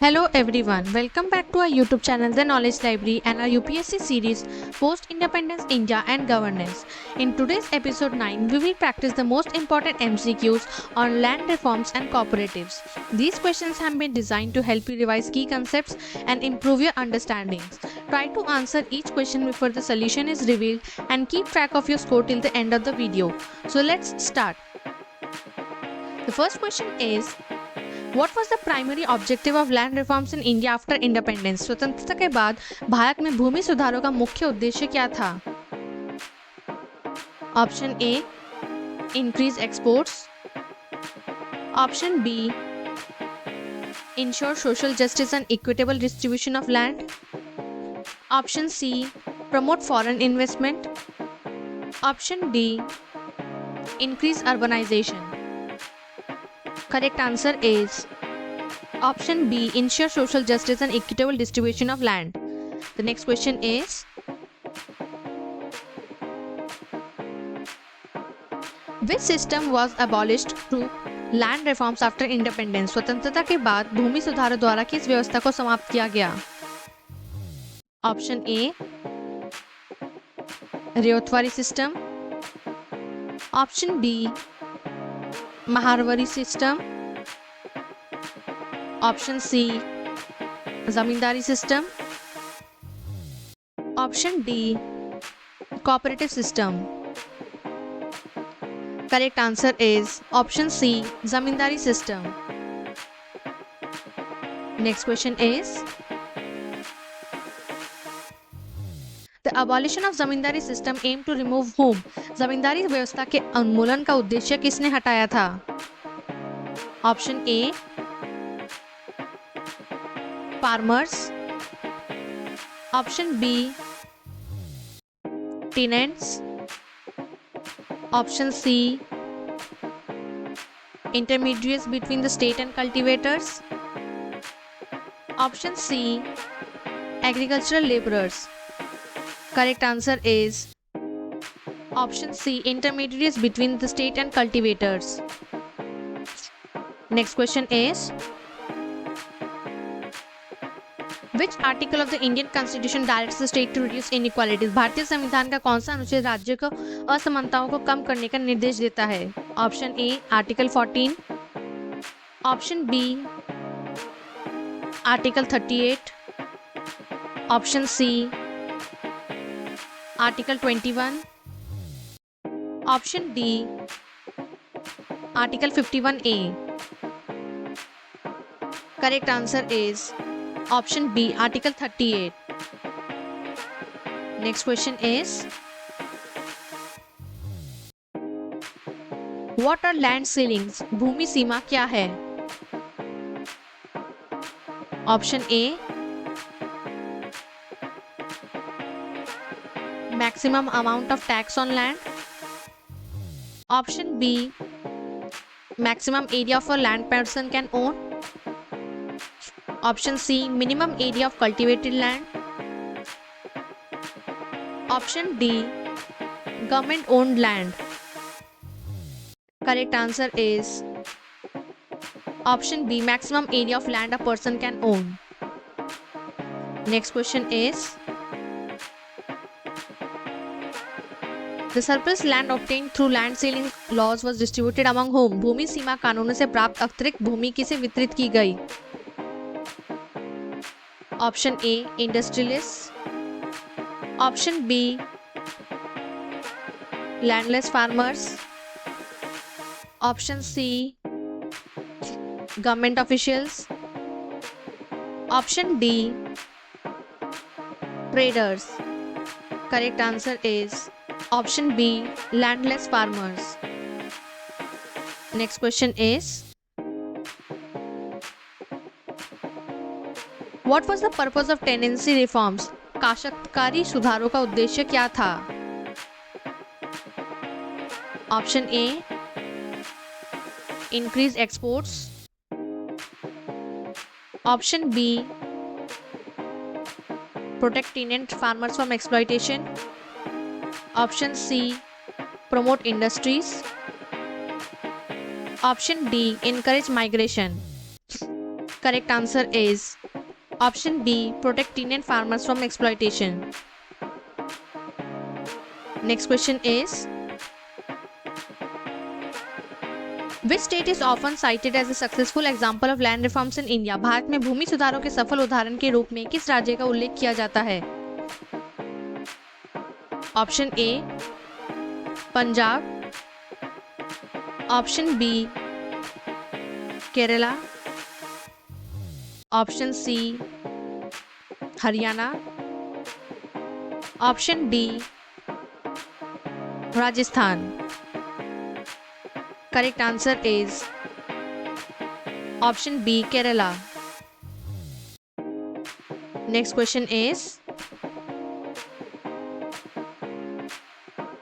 Hello everyone, welcome back to our YouTube channel The Knowledge Library and our UPSC series Post Independence India and Governance. In today's episode 9, we will practice the most important MCQs on land reforms and cooperatives. These questions have been designed to help you revise key concepts and improve your understandings. Try to answer each question before the solution is revealed and keep track of your score till the end of the video. So let's start. The first question is, What was the primary objective of land reforms in India after independence? स्वतंत्रता के बाद भारत में भूमि सुधारों का मुख्य उद्देश्य क्या था? Option A, increase exports. Option B, ensure social justice and equitable distribution of land. Option C, promote foreign investment. Option D, increase urbanization. Correct answer is option B, ensure social justice and equitable distribution of land. The next question is, which system was abolished through land reforms after independence? स्वतंत्रता के बाद भूमि सुधारों द्वारा किस व्यवस्था को समाप्त किया गया? Option A, ryotwari system. Option B, Mahalwari system. Option C, zamindari system. Option D, cooperative system. Correct answer is option C, zamindari system. Next question is, the abolition of zamindari system aim to remove whom? Zamindari व्यवस्था के उन्मूलन का उद्देश्य किसने हटाया था? Option A, farmers. Option B, tenants. Option C, intermediaries between the state and cultivators. Option C, agricultural laborers. Correct answer is option C, intermediaries between the state and cultivators. Next question is, which article of the Indian Constitution directs the state to reduce inequalities? भारतीय संविधान का कौन सा अनुच्छेद राज्य को असमानताओं को कम करने का निर्देश देता है? Option A, article 14। Option B, article 38। Option C, article 21। Option D, article 51A. Correct answer is option B, article 38. Next question is, what are land ceilings? भूमि सीमा क्या है? Option A, maximum amount of tax on land. Option B, maximum area of a land person can own. Option C, minimum area of cultivated land. Option D, government owned land. Correct answer is option B, maximum area of land a person can own. Next question is, the surplus land obtained through land ceiling laws was distributed among whom? भूमि सीमा कानूनों से प्राप्त अतिरिक्त भूमि किसे वितरित की गई? Option A, industrialist. Option B, landless farmers. Option C, government officials. Option D, traders. Correct answer is option B, landless farmers. Next question is, what was the purpose of tenancy reforms? काश्तकारी सुधारों का उद्देश्य क्या था? Option A, increase exports. Option B, protect tenant farmers from exploitation. Option C, promote industries. Option D, encourage migration. Correct answer is option B, protect Indian farmers from exploitation. Next question is, which state is often cited as a successful example of land reforms in India? Bharat में भूमि सुधारों के सफल उदाहरण के रूप में किस राज्य का उल्लेख किया जाता है? Option A Punjab, option B Kerala, option C Haryana, option D Rajasthan. Correct answer is option B, Kerala. Next question is,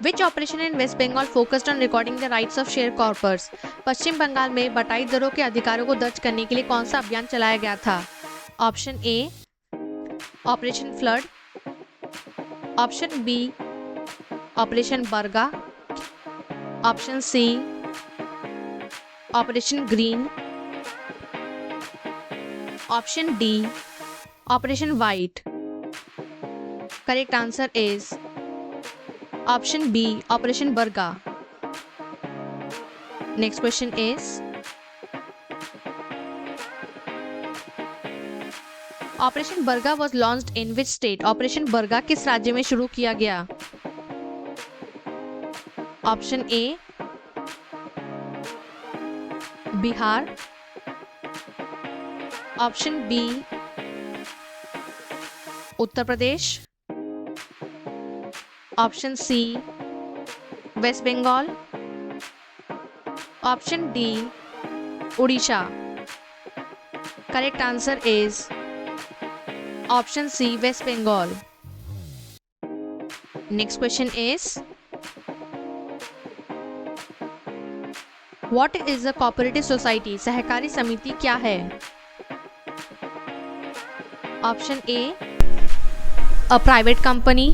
which operation in West Bengal focused on recording the rights of sharecroppers? पश्चिम बंगाल में बटाई दरों के अधिकारों को दर्ज करने के लिए कौन सा अभियान चलाया गया था? Option A operation flood, option B operation Barga, option C operation green, option D operation white. Correct answer is option B operation Barga. Next question is, operation Barga was launched in which state? Operation Barga किस राज्य में शुरू किया गया? Option A Bihar, option B Uttar Pradesh, option C west Bengal, option D Orissa. Correct answer is option C west Bengal. Next question is, What is a cooperative society? सहकारी समिति क्या है? Option A a private company,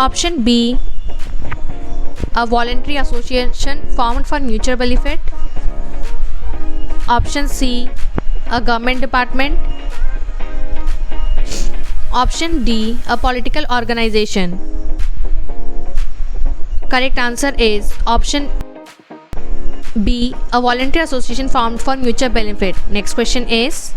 option B a voluntary association formed for mutual benefit, option C a government department, option D a political organization. Correct answer is option B, a voluntary association formed for mutual benefit. Next question is,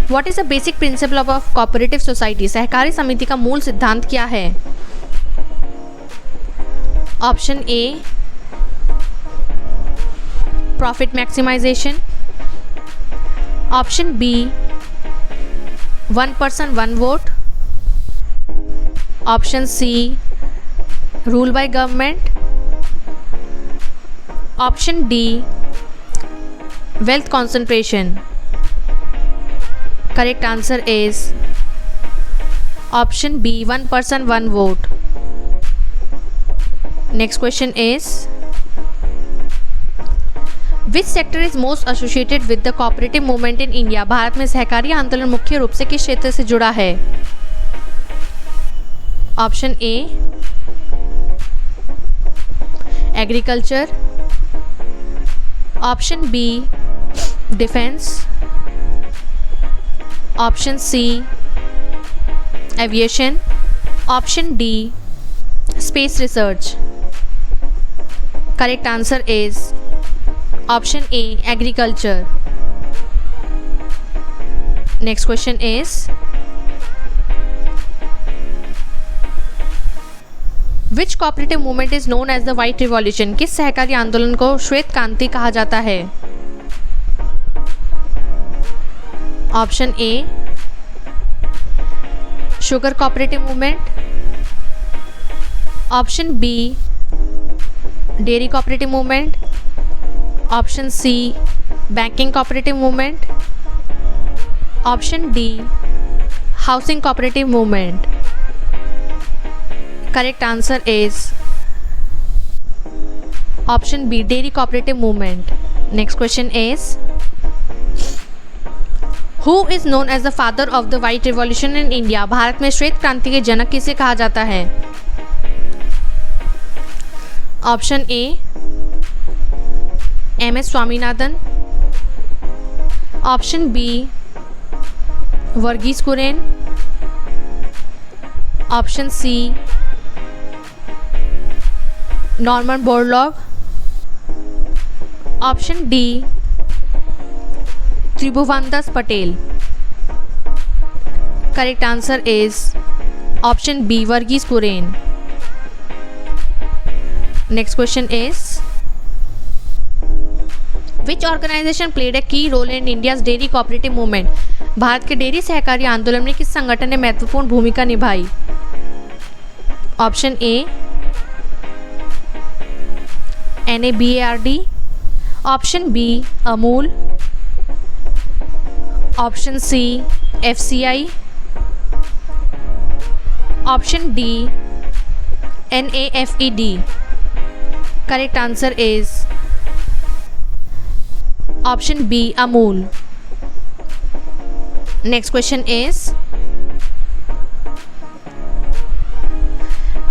what is the basic principle of a cooperative society? सहकारी समिति का मूल सिद्धांत क्या है? Option A profit maximisation, option B one person one vote, option C rule by government, option D wealth concentration. Correct answer is option B one person one vote. Next question is, which sector is most associated with the cooperative movement in India? Bharat में सहकारी आंदोलन मुख्य रूप से किस क्षेत्र से जुड़ा है? Option A agriculture, option B defence, option C aviation, option D space research. Correct answer is option A agriculture. Next question is, which cooperative movement is known as the white revolution? किस सहकारी आंदोलन को श्वेत क्रांति कहा जाता है? Option A sugar cooperative movement, option B dairy cooperative movement, option C banking cooperative movement, option D housing cooperative movement. Correct answer is option B, dairy cooperative movement. Next question is, who is known as the father of the white revolution in India? Bharat में श्वेत क्रांति के जनक किसे कहा जाता है? Option A MS Swaminathan, option B Verghese Kurien, option C Norman Borlaug, option D Tribhuvandas Patel. Correct answer is option B Verghese Kurien. Next question is which organisation played a key role in India's dairy cooperative movement. Bharat के डेयरी सहकारी आंदोलन में किस संगठन ने महत्वपूर्ण भूमिका निभाई। Option A NABARD, option B Amul, option C FCI, option D NAFED। Correct answer is option B Amul. Next question is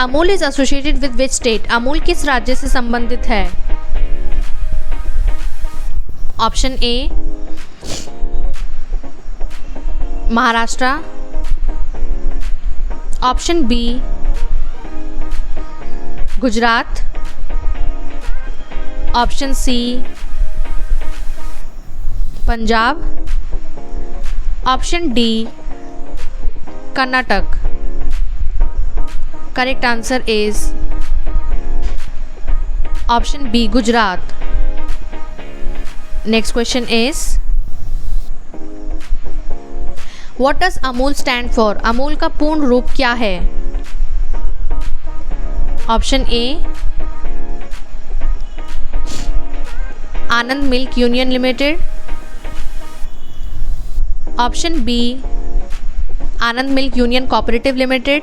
Amul is associated with which state. Amul किस राज्य से संबंधित है। Option A Maharashtra, option B Gujarat, option C Punjab, option D Karnataka. Correct answer is option B Gujarat. Next question is what does Amul stand for. Amul का पूर्ण रूप क्या है। Option A Anand milk union limited, option B Anand milk union cooperative limited,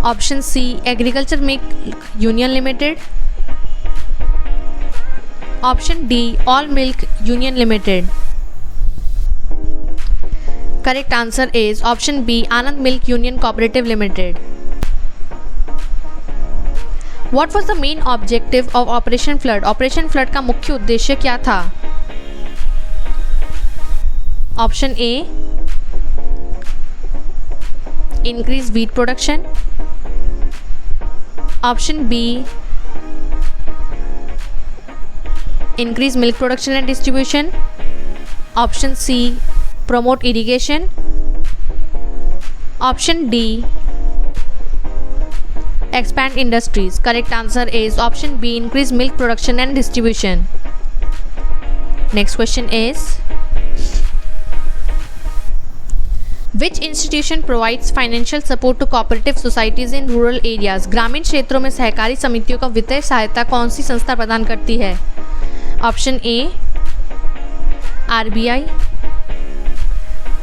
option C agriculture milk union limited, option D all milk union limited. Correct answer is option B Anand milk union cooperative limited. What was the main objective of operation flood. Operation flood का मुख्य उद्देश्य क्या था। Option A increase wheat production, option B increase milk production and distribution, option C promote irrigation, option D expand industries. Correct answer is option B increase milk production and distribution. Next question is which institution provides financial support to cooperative societies in rural areas? ग्रामीण क्षेत्रों में सहकारी समितियों को वित्तीय सहायता कौन सी संस्था प्रदान करती है। Option A RBI,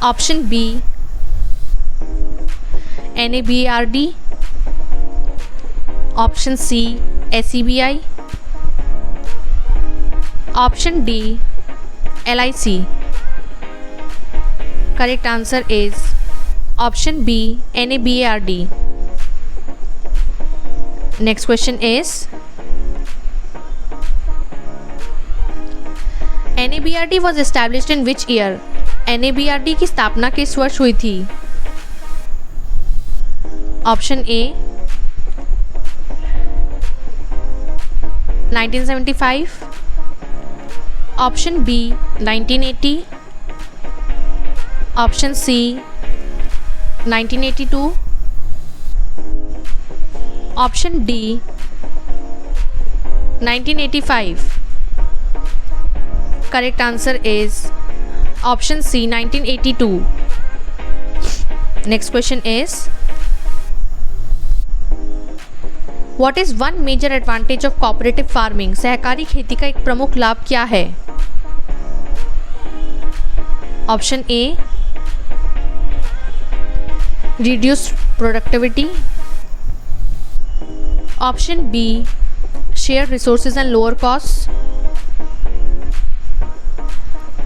option B NABARD, option C SEBI, option D LIC. Correct answer is option B NABARD. Next question is NABARD was established in which year? NABARD की स्थापना किस वर्ष हुई थी? Option A 1975, option B 1980, option C 1982, option D 1985. Correct answer is option C 1982. Next question is what is one major advantage of cooperative farming? सहकारी खेती का एक प्रमुख लाभ क्या है? Option A reduced productivity, option B shared resources and lower costs,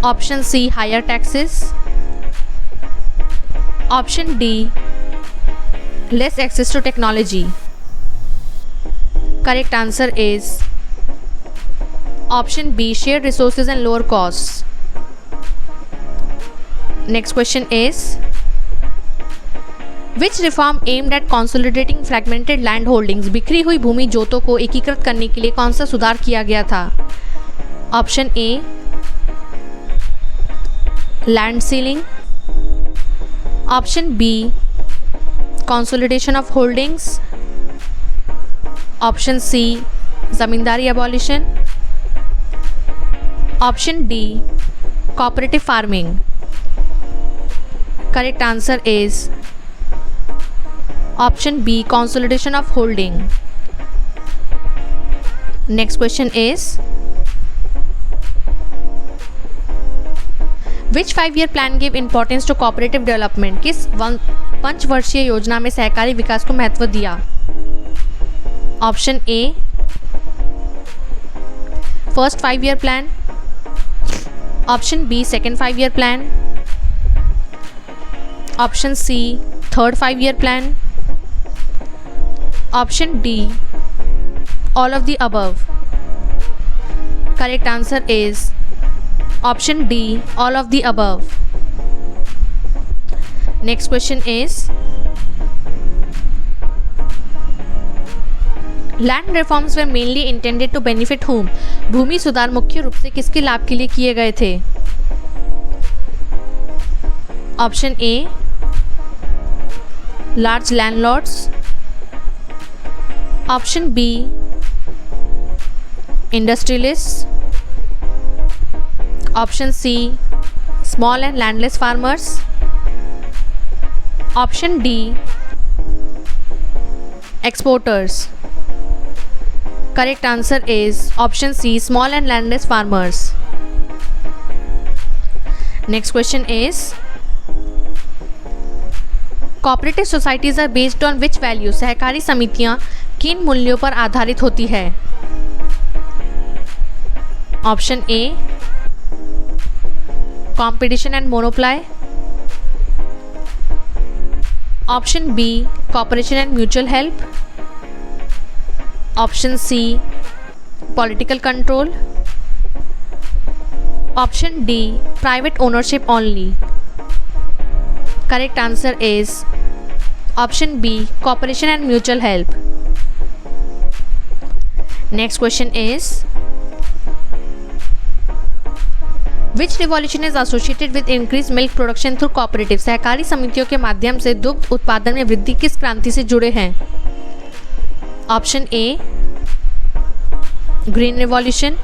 option C higher taxes, option D less access to technology. Correct answer is Option B, shared resources and lower costs. Next question is, which reform aimed at consolidating fragmented land holdings? बिखरी हुई भूमि जोतों को एकीकृत करने के लिए कौन सा सुधार किया गया था? Option A, land ceiling. Option B, consolidation of holdings. Option C, zamindari abolition. Option D, cooperative farming. Correct answer is option B, consolidation of holding. Next question is, which 5-year plan gave importance to cooperative development? किस पंचवर्षीय योजना में सहकारी विकास को महत्व दिया? Option A, first 5-year plan. Option B, second 5-year plan. Option C, third 5-year plan. Option D, all of the above. Correct answer is option D, all of the above. Next question is, land reforms were mainly intended to benefit whom? भूमि सुधार मुख्य रूप से किसके लाभ के लिए किए गए थे? Option A, large landlords. Option B, industrialist. Option C, small and landless farmers. Option D, exporters. Correct answer is option C, small and landless farmers. Next question is, cooperative societies are based on which value? सहकारी समितियां किन मूल्यों पर आधारित होती है? Option A, competition and monopoly. Option B, cooperation and mutual help. Option C, political control. Option D, private ownership only. Correct answer is option B, cooperation and mutual help. Next question is, which revolution is associated with increase milk production through cooperative? सहकारी समितियों के माध्यम से दुग्ध उत्पादन में वृद्धि किस क्रांति से जुड़े हैं? Option A, green revolution.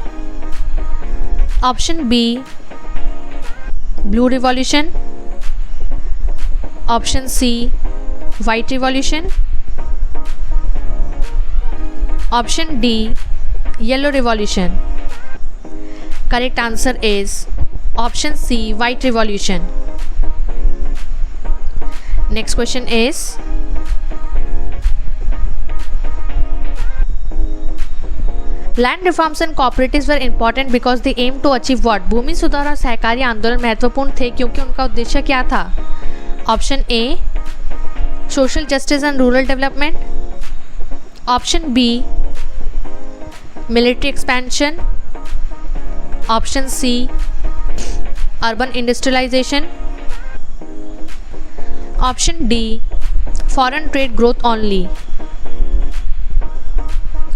Option B, blue revolution. Option C, white revolution. Option D, yellow revolution. Correct answer is option C, white revolution. Next question is, land reforms and cooperatives were important because they aim to achieve what? भूमि सुधार और सहकारी आंदोलन महत्वपूर्ण थे क्योंकि उनका उद्देश्य क्या था? Option A, social justice and rural development. Option B, military expansion. Option C, urban industrialisation. Option D, foreign trade growth only.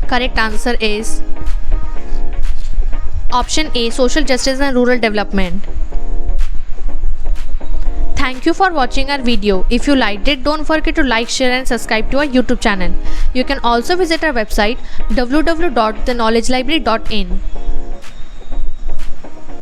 Correct answer is option A, social justice and rural development. Thank you for watching our video. If you liked it, don't forget to like, share and subscribe to our YouTube channel. You can also visit our website www.theknowledgelibrary.in.